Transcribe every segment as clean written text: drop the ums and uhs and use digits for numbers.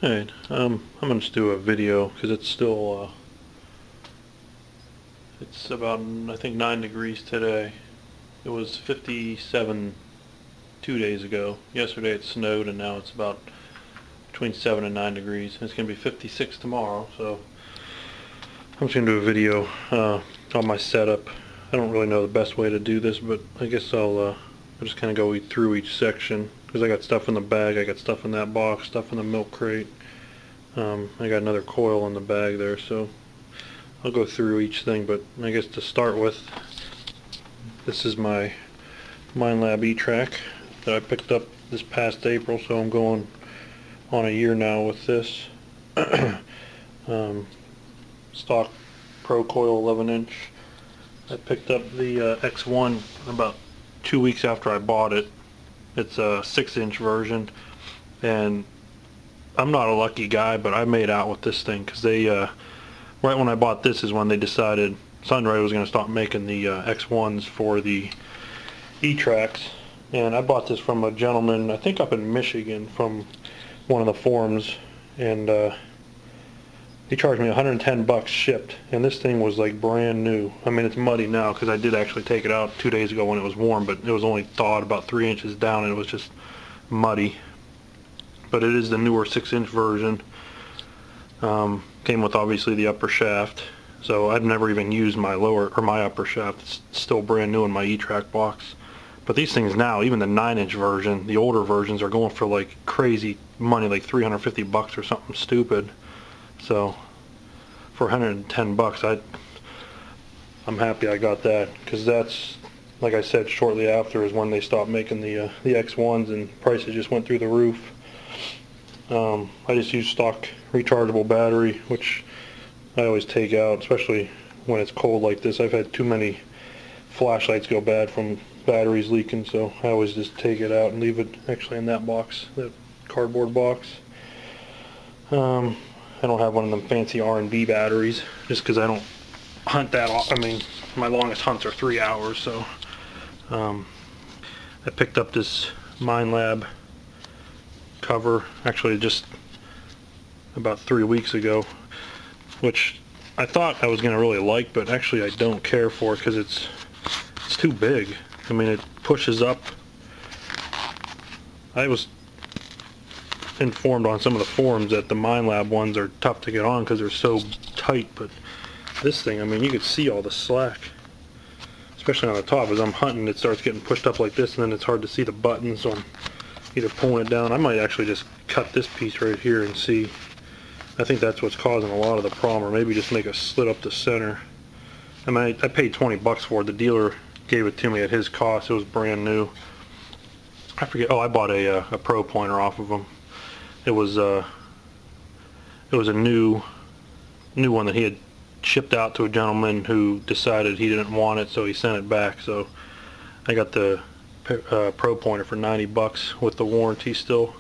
Alright, I'm going to do a video because it's still, it's about, I think, 9 degrees today. It was 57 2 days ago. Yesterday it snowed and now it's about between 7 and 9 degrees. It's going to be 56 tomorrow, so I'm just going to do a video on my setup. I don't really know the best way to do this, but I guess I'll just kind of go through each section, because I got stuff in the bag, I got stuff in that box, stuff in the milk crate. I got another coil in the bag there, so I'll go through each thing. But I guess to start with, this is my Minelab e-track that I picked up this past April, so I'm going on a year now with this. Stock Pro Coil 11-inch. I picked up the X1 about 2 weeks after I bought it. It's a 6-inch version, and I'm not a lucky guy, but I made out with this thing because they, right when I bought this is when they decided Sunray was going to stop making the X1s for the e-tracks. And I bought this from a gentleman, I think up in Michigan, from one of the forums, and he charged me 110 bucks shipped, and this thing was like brand new. I mean, it's muddy now because I did actually take it out 2 days ago when it was warm, but it was only thawed about 3 inches down and it was just muddy. But it is the newer 6-inch version. Came with obviously the upper shaft, so I've never even used my lower or my upper shaft. It's still brand new in my e-track box. But these things now, even the 9-inch version, the older versions are going for like crazy money, like 350 bucks or something stupid. So for 110 bucks, I'm happy I got that, because that's, like I said, shortly after is when they stopped making the X1s and prices just went through the roof. I just use stock rechargeable battery, which I always take out, especially when it's cold like this. I've had too many flashlights go bad from batteries leaking, so I always just take it out and leave it actually in that box, that cardboard box. I don't have one of them fancy R&B batteries, just because I don't hunt that often. I mean, my longest hunts are 3 hours, so I picked up this Minelab cover actually just about 3 weeks ago, which I thought I was going to really like, but actually I don't care for it because it's too big. I mean, it pushes up. I was informed on some of the forums that the Minelab ones are tough to get on because they're so tight, but this thing, I mean, you could see all the slack, especially on the top. As I'm hunting, it starts getting pushed up like this, and then it's hard to see the buttons, so I'm either pulling it down. I might actually just cut this piece right here and see. I think that's what's causing a lot of the problem, or maybe just make a slit up the center. I mean, I paid 20 bucks for it. The dealer gave it to me at his cost. It was brand new. I forget. Oh, I bought a Pro pointer off of him. It was a new one that he had shipped out to a gentleman who decided he didn't want it, so he sent it back. So I got the Pro pointer for 90 bucks with the warranty still.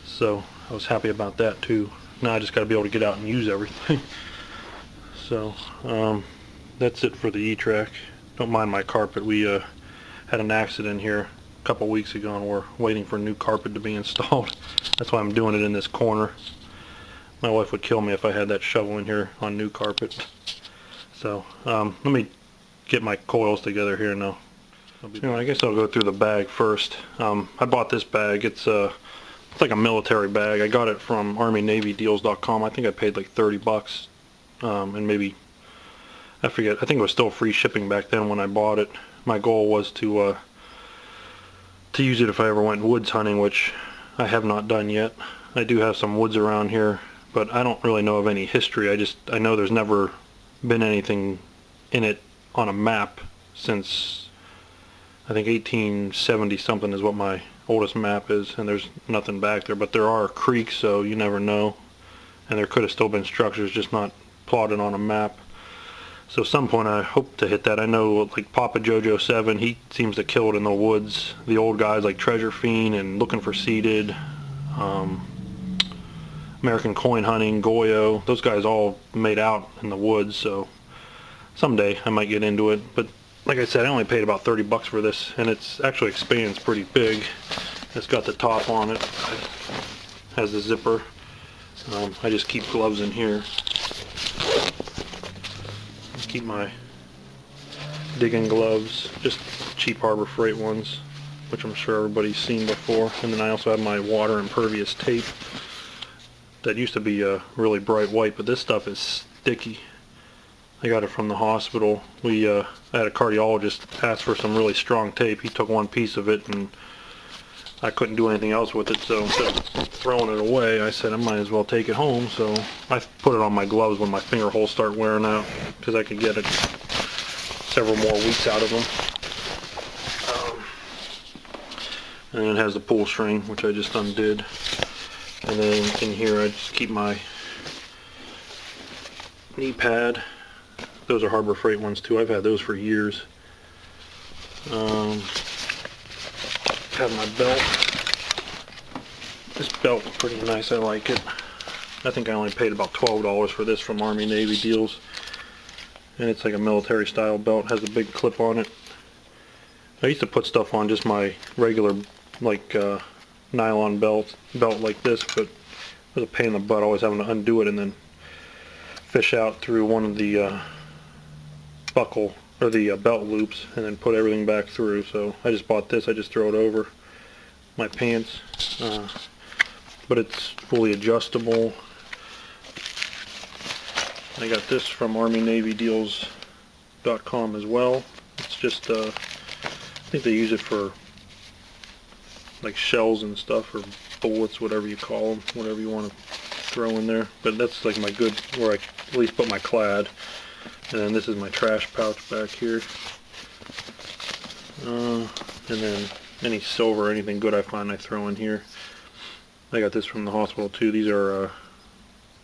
So I was happy about that too. Now I just got to be able to get out and use everything. So that's it for the e-track. Don't mind my carpet. We had an accident here a couple weeks ago, and we're waiting for new carpet to be installed. That's why I'm doing it in this corner. My wife would kill me if I had that shovel in here on new carpet. So let me get my coils together here now. I guess I'll go through the bag first. I bought this bag. It's like a military bag. I got it from ArmyNavyDeals.com. I think I paid like 30 bucks, and maybe, I forget, I think it was still free shipping back then when I bought it. My goal was to use it if I ever went woods hunting, which I have not done yet. I do have some woods around here, but I don't really know of any history. I know there's never been anything in it on a map since, I think, 1870 something is what my oldest map is, and there's nothing back there. But there are creeks, so you never know, and there could have still been structures just not plotted on a map. So at some point I hope to hit that. I know like Papa Jojo 7, he seems to kill it in the woods. The old guys like Treasure Fiend and Looking for Seeded, American Coin Hunting, Goyo, those guys all made out in the woods, so someday I might get into it. But like I said, I only paid about 30 bucks for this, and it's actually expands pretty big. It's got the top on it, has the zipper. I just keep gloves in here. Keep my digging gloves, just cheap Harbor Freight ones, which I'm sure everybody's seen before. And then I also have my water impervious tape that used to be really bright white, but this stuff is sticky. I got it from the hospital. I had a cardiologist ask for some really strong tape. He took one piece of it and I couldn't do anything else with it, so instead of throwing it away, I said I might as well take it home. So I put it on my gloves when my finger holes start wearing out, because I could get several more weeks out of them. And then it has the pull string, which I just undid. And then in here I just keep my knee pad. Those are Harbor Freight ones too. I've had those for years. Have my belt. This belt is pretty nice. I like it. I think I only paid about $12 for this from Army Navy deals. And it's like a military style belt. It has a big clip on it. I used to put stuff on just my regular nylon belt like this, but it was a pain in the butt always having to undo it and then fish out through one of the buckle or the belt loops and then put everything back through. So I just bought this. I just throw it over my pants, but it's fully adjustable. I got this from ArmyNavyDeals.com as well. It's just I think they use it for like shells and stuff, or bullets, whatever you call them, whatever you want to throw in there. But that's like my good, where I at least put my clad. And then this is my trash pouch back here. And then any silver or anything good I find I throw in here. I got this from the hospital too. These are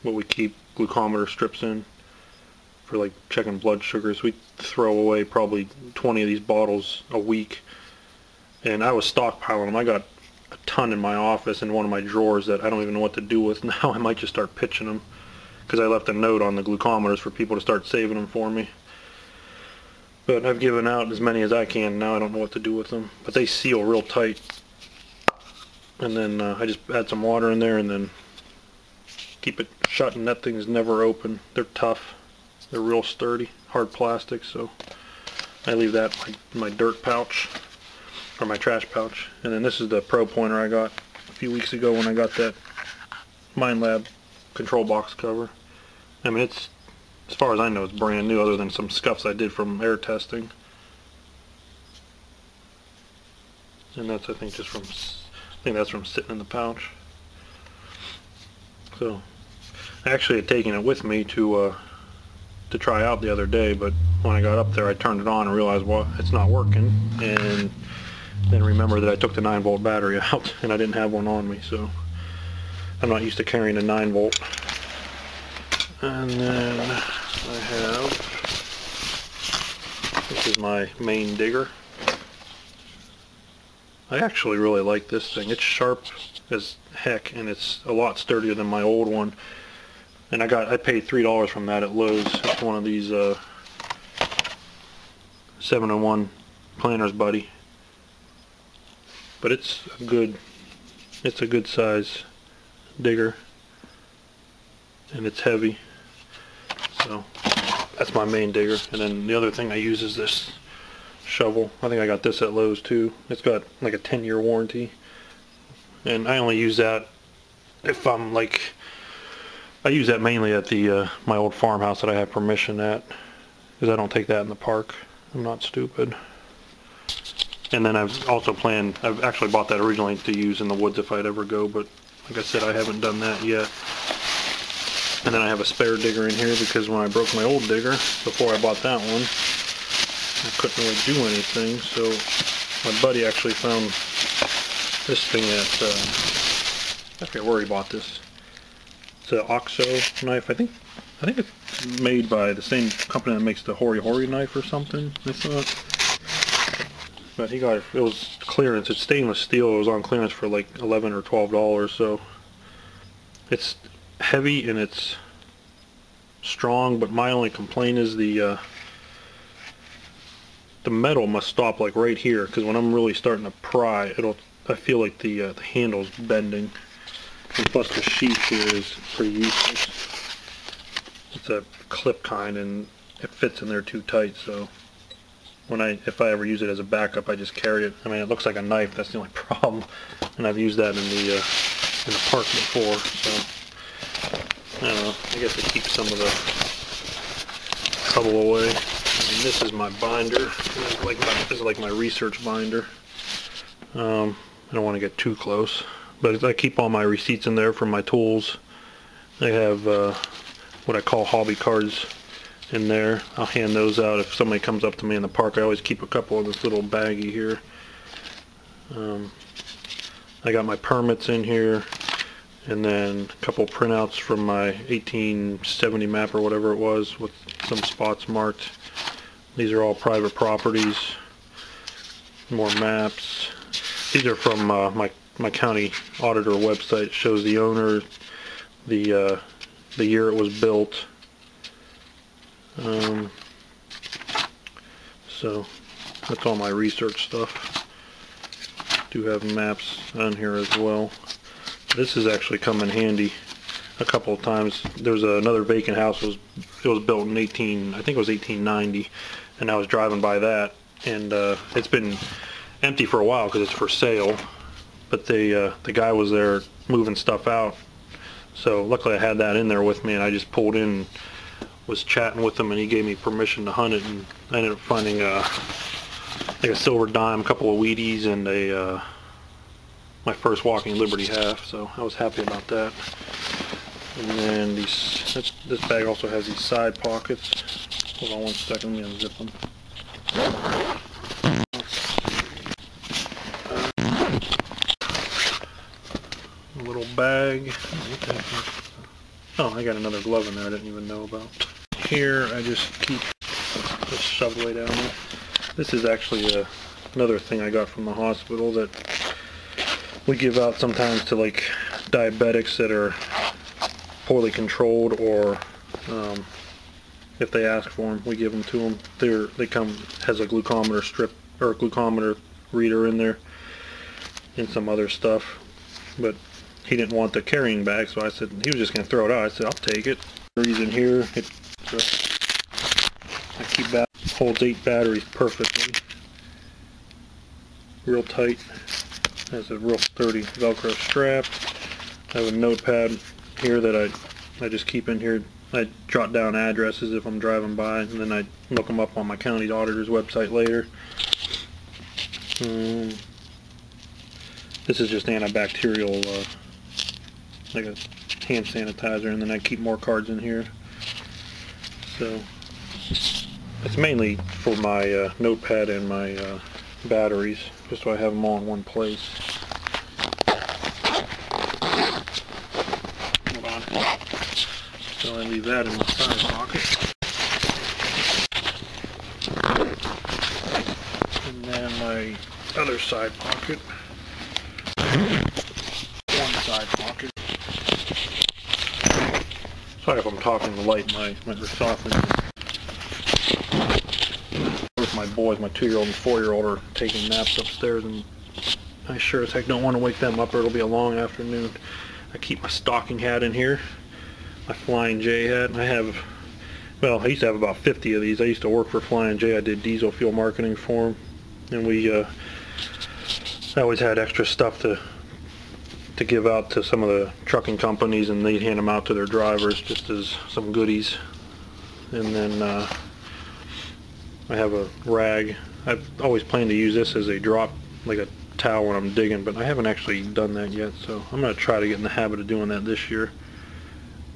what we keep glucometer strips in for like checking blood sugars. We throw away probably 20 of these bottles a week. And I was stockpiling them. I got a ton in my office in one of my drawers that I don't even know what to do with now. I might just start pitching them, because I left a note on the glucometers for people to start saving them for me. But I've given out as many as I can now. I don't know what to do with them. But they seal real tight. And then I just add some water in there and then keep it shut, and that thing is never open. They're tough. They're real sturdy, hard plastic, so I leave that in my dirt pouch, or my trash pouch. And then this is the Pro Pointer I got a few weeks ago when I got that Minelab control box cover. I mean, it's, as far as I know, it's brand new, other than some scuffs I did from air testing. And that's, I think, just from, I think that's from sitting in the pouch. So I actually had taken it with me to try out the other day, but when I got up there I turned it on and realized, well, it's not working, and then remember that I took the 9-volt battery out and I didn't have one on me, so I'm not used to carrying a 9-volt. And then I have, this is my main digger. I actually really like this thing. It's sharp as heck, and it's a lot sturdier than my old one. And I paid $3 from that at Lowe's. It's one of these 7-in-1 Planner's Buddy. But it's a good size digger, and it's heavy. So that's my main digger. And then the other thing I use is this shovel. I think I got this at Lowe's too. It's got like a 10-year warranty, and I only use that if I'm like, I use that mainly at the my old farmhouse that I have permission at, because I don't take that in the park. I'm not stupid. And then I've also planned, I've actually bought that originally to use in the woods if I'd ever go, but like I said, I haven't done that yet. And then I have a spare digger in here, because when I broke my old digger, before I bought that one, I couldn't really do anything. So my buddy actually found this thing at, I forget where he bought this. It's an OXO knife. I think it's made by the same company that makes the Hori Hori knife or something, I thought. But he got it, it was clearance. It's stainless steel. It was on clearance for like $11 or $12. So it's heavy and it's strong, but my only complaint is the metal must stop like right here, because when I'm really starting to pry, I feel like the handle's bending. And plus the sheath here is pretty useless. It's a clip kind and it fits in there too tight, so if I ever use it as a backup, I just carry it. I mean, it looks like a knife, that's the only problem. And I've used that in the park before, so I don't know, I guess it keeps some of the trouble away. And this is my binder. This is like my research binder. I don't want to get too close, but I keep all my receipts in there from my tools. I have what I call hobby cards in there. I'll hand those out if somebody comes up to me in the park. I always keep a couple in this little baggie here. I got my permits in here, and then a couple printouts from my 1870 map or whatever it was with some spots marked. These are all private properties. More maps. These are from my county auditor website. It shows the owner, the year it was built. So that's all my research stuff. Do have maps on here as well. This has actually come in handy a couple of times. There's another vacant house. It was built in I think it was 1890, and I was driving by that, and it's been empty for a while because it's for sale. But the guy was there moving stuff out, so luckily I had that in there with me, and I just pulled in, was chatting with him, and he gave me permission to hunt it, and I ended up finding like a silver dime, a couple of Wheaties, and my first Walking Liberty half, so I was happy about that. And then this bag also has these side pockets. Hold on one second, let me unzip them. A little bag. Oh, I got another glove in there I didn't even know about. Here I just keep this shoved way down there. This is actually another thing I got from the hospital that we give out sometimes to like diabetics that are poorly controlled, or if they ask for them, we give them to them. They come, has a glucometer strip or a glucometer reader in there and some other stuff, but he didn't want the carrying bag, so I said, he was just going to throw it out. I said, I'll take it. Batteries in here. I keep that. Holds 8 batteries perfectly. Real tight. Has a real sturdy Velcro strap. I have a notepad here that I just keep in here. I jot down addresses if I'm driving by, and then I look them up on my county auditor's website later. This is just antibacterial, like a hand sanitizer, and then I keep more cards in here. So it's mainly for my notepad and my batteries, just so I have them all in one place. Hold on. So I leave that in my side pocket. And then my other side pocket. One side pocket. Sorry if I'm talking light, my softly. With my boys, my 2-year-old and 4-year-old are taking naps upstairs, and I sure as heck don't want to wake them up or it'll be a long afternoon. I keep my stocking hat in here, my Flying J hat. I used to have about 50 of these. I used to work for Flying J. I did diesel fuel marketing for them, and I always had extra stuff to give out to some of the trucking companies, and they'd hand them out to their drivers just as some goodies. And then I have a rag. I've always planned to use this as a drop, like a towel when I'm digging, but I haven't actually done that yet, so I'm going to try to get in the habit of doing that this year.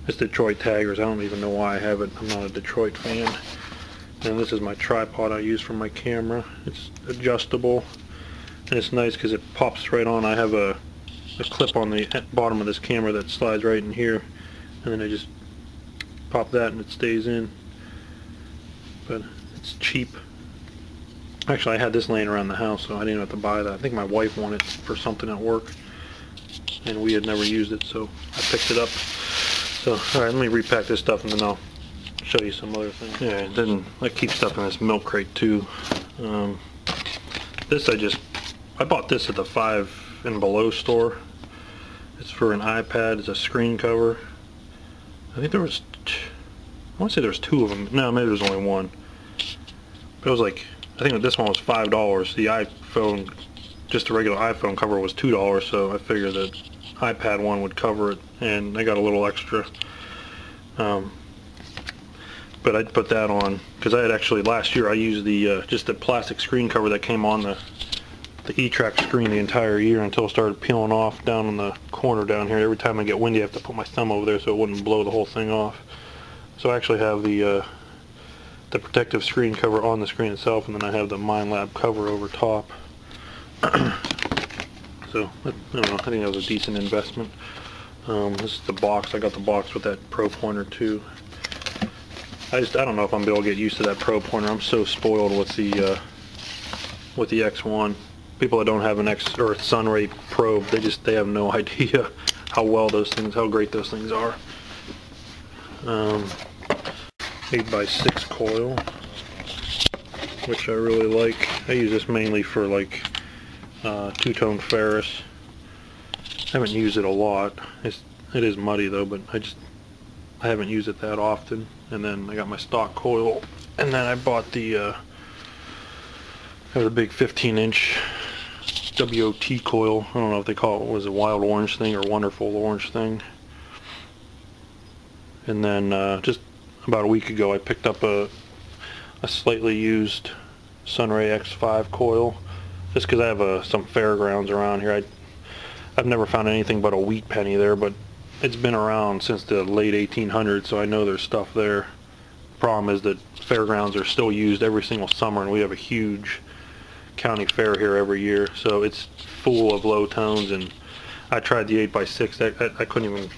It's Detroit Taggers. I don't even know why I have it. I'm not a Detroit fan. And this is my tripod I use for my camera. It's adjustable, and it's nice because it pops right on. I have a clip on the bottom of this camera that slides right in here, and then I just pop that and it stays in. But it's cheap. Actually, I had this laying around the house, so I didn't have to buy that. I think my wife wanted it for something at work, and we had never used it, so I picked it up. So, alright, let me repack this stuff and then I'll show you some other things. Yeah, and then I keep stuff in this milk crate too. This I bought this at the 5 and Below store. It's for an iPad. It's a screen cover. I think there was, I want to say there was 2 of them. No, maybe there was only 1. But it was like, I think this one was $5. The iPhone, just a regular iPhone cover was $2, so I figured that iPad one would cover it, and I got a little extra. But I put that on because I had actually last year I used the just the plastic screen cover that came on the e-track screen the entire year until it started peeling off down in the corner down here. Every time I get windy I have to put my thumb over there so it wouldn't blow the whole thing off. So I actually have the protective screen cover on the screen itself, and then I have the Minelab cover over top. So I don't know, I think that was a decent investment. This is the box. I got the box with that Pro pointer too. I don't know if I'm able to get used to that Pro pointer. I'm so spoiled with the X1. People that don't have an X or Sunray probe, they have no idea how great those things are. 8x6 coil, which I really like. I use this mainly for like two-tone ferrous. I haven't used it a lot. It is muddy though, but I haven't used it that often. And then I got my stock coil, and then I bought I have a big 15-inch WOT coil. I don't know if they call it, was a wild orange thing or wonderful orange thing. And then just about a week ago I picked up a slightly used Sunray X5 coil, just because I have some fairgrounds around here. I've never found anything but a wheat penny there, but it's been around since the late 1800s, so I know there's stuff there. Problem is that fairgrounds are still used every single summer, and we have a huge county fair here every year, so it's full of low tones. And I tried the 8x6. I couldn't even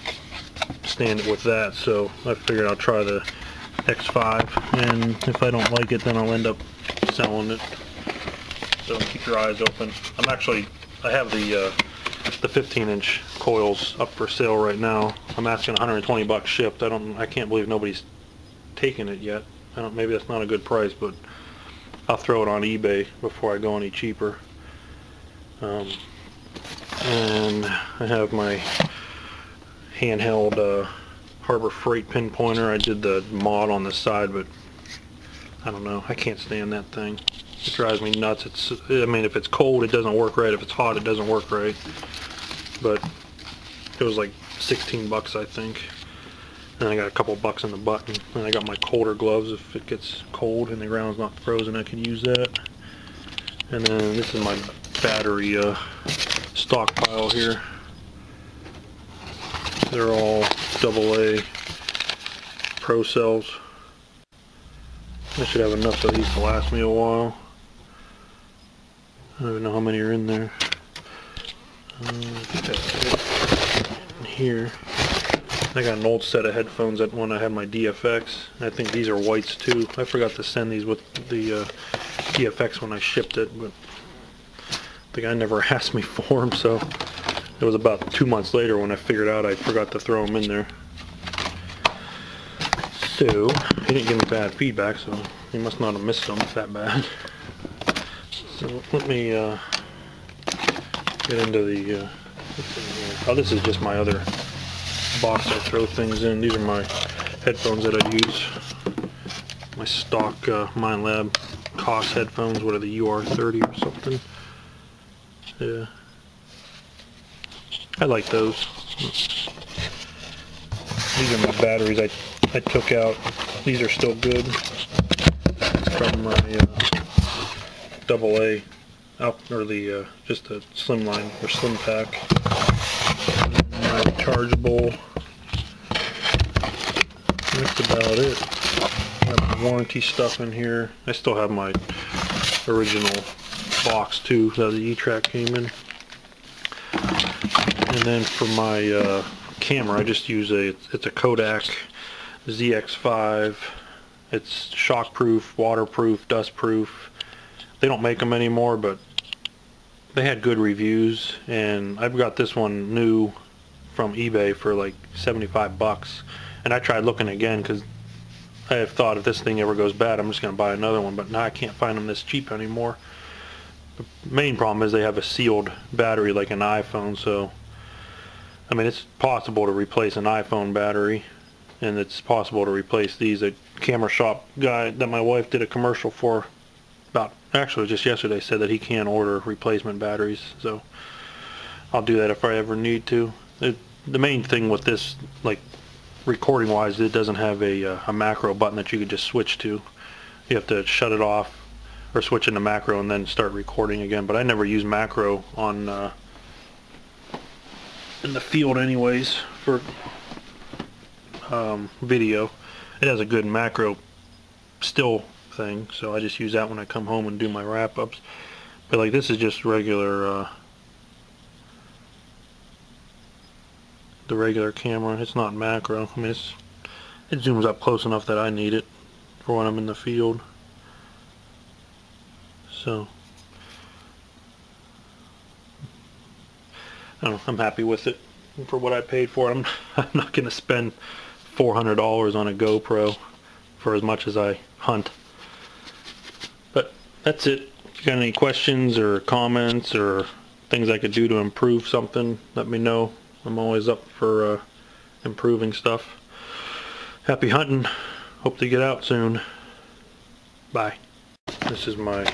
stand it with that, so I figured I'll try the X5, and if I don't like it, then I'll end up selling it. So keep your eyes open. I have the 15-inch coils up for sale right now. I'm asking $120 shipped. I can't believe nobody's taken it yet. Maybe that's not a good price, but I'll throw it on eBay before I go any cheaper. And I have my handheld Harbor Freight pinpointer. I did the mod on the side, but I don't know. I can't stand that thing. It drives me nuts. I mean, if it's cold, it doesn't work right. If it's hot, it doesn't work right. But it was like 16 bucks, I think. And I got a couple bucks in the button. And I got my colder gloves if it gets cold and the ground's not frozen. I can use that. And then this is my battery stockpile here. They're all AA Pro cells. I should have enough of these to last me a while. I don't even know how many are in there. I think that's it. Here, I got an old set of headphones that when I had my DFX. I think these are whites too. I forgot to send these with the DFX when I shipped it, but the guy never asked me for them, so it was about 2 months later when I figured out I forgot to throw them in there. So, he didn't give me bad feedback, so he must not have missed them that bad. So let me get into the, oh, this is just my other box I throw things in. These are my headphones that I use. My stock Minelab Cox headphones. What are the UR30 or something? Yeah. I like those. These are my batteries I took out. These are still good. From my AA out, or the just a slimline or slim pack. My rechargeable. That's about it. I have warranty stuff in here. I still have my original box too that the ETrack came in. And then for my camera, I just use it's a Kodak ZX5. It's shockproof, waterproof, dustproof. They don't make them anymore, but they had good reviews, and I've got this one new from eBay for like 75 bucks. And I tried looking again because I have thought if this thing ever goes bad, I'm just going to buy another one, but now I can't find them this cheap anymore. The main problem is they have a sealed battery like an iPhone, so I mean, it's possible to replace an iPhone battery, and it's possible to replace these. A camera shop guy that my wife did a commercial for about, actually just yesterday, said that he can order replacement batteries, so I'll do that if I ever need to. The main thing with this, like recording wise, it doesn't have a macro button that you can just switch to. You have to shut it off or switch into macro and then start recording again. But I never use macro on in the field anyways for video. It has a good macro still thing, so I just use that when I come home and do my wrap-ups. But like, this is just regular the regular camera. It's not macro. I mean, it zooms up close enough that I need it for when I'm in the field. So I don't know, I'm happy with it for what I paid for it. I'm not going to spend $400 on a GoPro for as much as I hunt. But that's it. If you got any questions or comments or things I could do to improve something, let me know. I'm always up for improving stuff. Happy hunting. Hope to get out soon. Bye. This is my